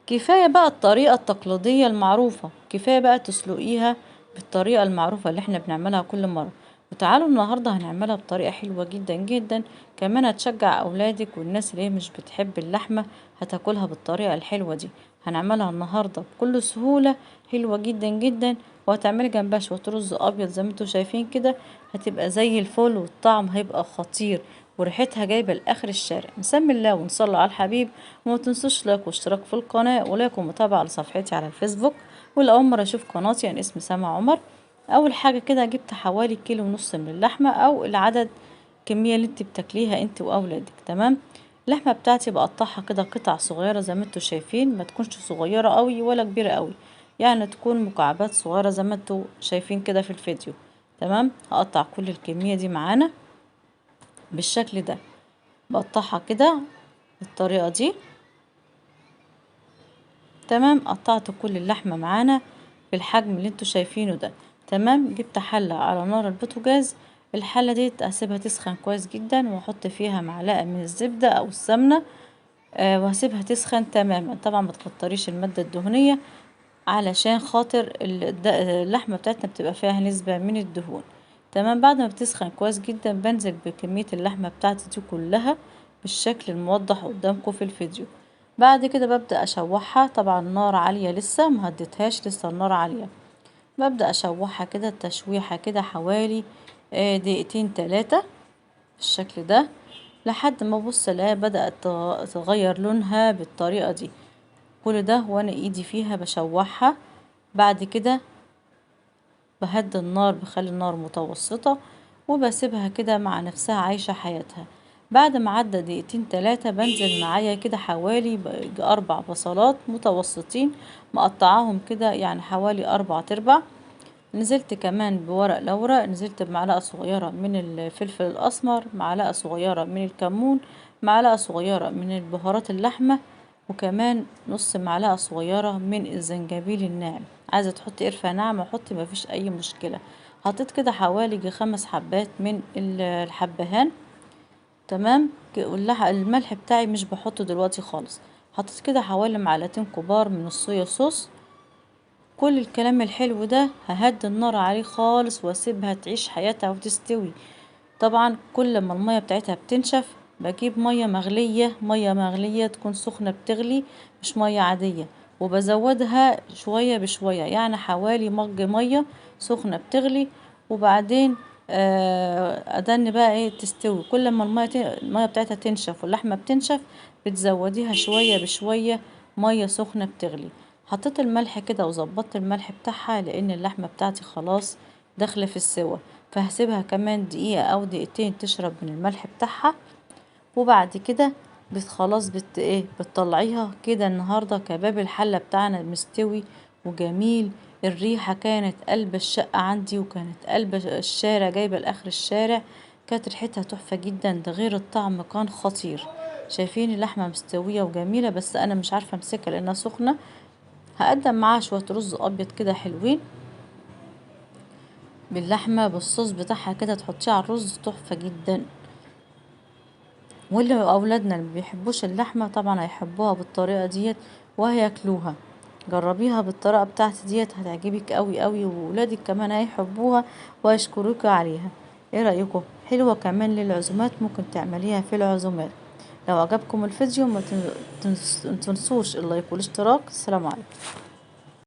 كفاية بقى الطريقة التقليدية المعروفة، كفاية بقى تسلقيها بالطريقة المعروفة اللي احنا بنعملها كل مرة. وتعالوا النهاردة هنعملها بطريقة حلوة جدا جدا، كمان هتشجع أولادك والناس اللي هي مش بتحب اللحمة هتاكلها بالطريقة الحلوة دي. هنعملها النهاردة بكل سهولة، حلوة جدا جدا. وهتعملي جنبها شوية رز أبيض زي ما انتوا شايفين كده، هتبقى زي الفل والطعم هيبقى خطير وريحتها جايبة لآخر الشارع. نسمي الله ونصلي على الحبيب. وما تنسوش لايك واشتراك في القناة ولايك ومتابعة لصفحتي على الفيسبوك. والأول مرة أشوف قناتي يعني اسمي سما عمر. أول حاجة كده جبت حوالي كيلو ونص من اللحمة أو العدد الكمية اللي انت بتاكليها انت وأولادك. تمام. اللحمة بتاعتي بقطعها كده قطع صغيرة زي ما انتوا شايفين، ما تكونش صغيرة قوي ولا كبيرة قوي، يعني تكون مكعبات صغيرة زي ما انتوا شايفين كده في الفيديو. تمام. هقطع كل الكمية دي معانا بالشكل ده، بقطعها كده بالطريقة دي. تمام. قطعت كل اللحمة معانا بالحجم اللي انتوا شايفينه ده. تمام. جبت حلة على نار البوتاجاز، الحلة دي اسيبها تسخن كويس جدا واحط فيها معلقة من الزبدة او السمنة. وهسيبها تسخن تماما. طبعا ما تكتريش المادة الدهنية علشان خاطر اللحمة بتاعتنا بتبقى فيها نسبة من الدهون. تمام. بعد ما بتسخن كويس جدا بنزل بكمية اللحمة بتاعتي دي كلها بالشكل الموضح قدامكم في الفيديو. بعد كده ببدأ اشوحها، طبعا النار عالية لسه مهدتهاش، لسه النار عالية. ببدأ اشوحها كده تشويحة كده حوالي دقيقتين 3 بالشكل ده، لحد ما ابص الاقيها بدأت تغير لونها بالطريقة دي. كل ده وانا ايدي فيها بشوحها. بعد كده بهدي النار، بخلي النار متوسطة وبسيبها كده مع نفسها عايشة حياتها. بعد ما عدى دقيقتين 3 بنزل معايا كده حوالي 4 بصلات متوسطين مقطعاهم كده، يعني حوالي 4 تربع. نزلت كمان بورق لورا، نزلت بمعلقة صغيرة من الفلفل الأسمر، معلقة صغيرة من الكمون، معلقة صغيرة من البهارات اللحمة، وكمان نص معلقة صغيرة من الزنجبيل الناعم. عايزة تحطي قرفة ناعمة حطي، مفيش أي مشكلة. حطيت كده حوالي 5 حبات من الحبهان. تمام. الملح بتاعي مش بحطه دلوقتي خالص. حطيت كده حوالي معلقتين كبار من الصويا صوص. كل الكلام الحلو ده ههدي النار عليه خالص واسيبها تعيش حياتها وتستوي. طبعا كل ما المية بتاعتها بتنشف بجيب مية مغلية، مية مغلية تكون سخنة بتغلي، مش مية عادية، وبزودها شوية بشوية، يعني حوالي مج مية سخنة بتغلي. وبعدين ادن بقى ايه تستوي. كل ما المية بتاعتها تنشف واللحمة بتنشف بتزوديها شوية بشوية مية سخنة بتغلي. حطيت الملح كده وظبطت الملح بتاعها لان اللحمة بتاعتي خلاص داخلة في السوا، فهسيبها كمان دقيقة او دقيقتين تشرب من الملح بتاعها. وبعد كده خلاص بتطلعيها كده. النهاردة كباب الحلة بتاعنا مستوي وجميل. الريحة كانت قلب الشقة عندي وكانت قلب الشارع، جايبة لآخر الشارع. كانت ريحتها تحفة جدا، ده غير الطعم كان خطير. شايفين اللحمة مستوية وجميلة، بس انا مش عارفة امسكها لانها سخنة. هقدم معاها شوية رز ابيض كده حلوين باللحمة بالصوص بتاعها كده، تحطيه على الرز تحفة جدا. واللي اولادنا اللي بيحبوش اللحمة طبعا هيحبوها بالطريقة ديت وهياكلوها. جربيها بالطريقة بتاعتي ديت هتعجبك قوي قوي، وولادك كمان هيحبوها ويشكروك عليها. ايه رأيكم؟ حلوة كمان للعزومات، ممكن تعمليها في العزومات. لو عجبكم الفيديو ما تنسوش اللايك والاشتراك. السلام عليكم.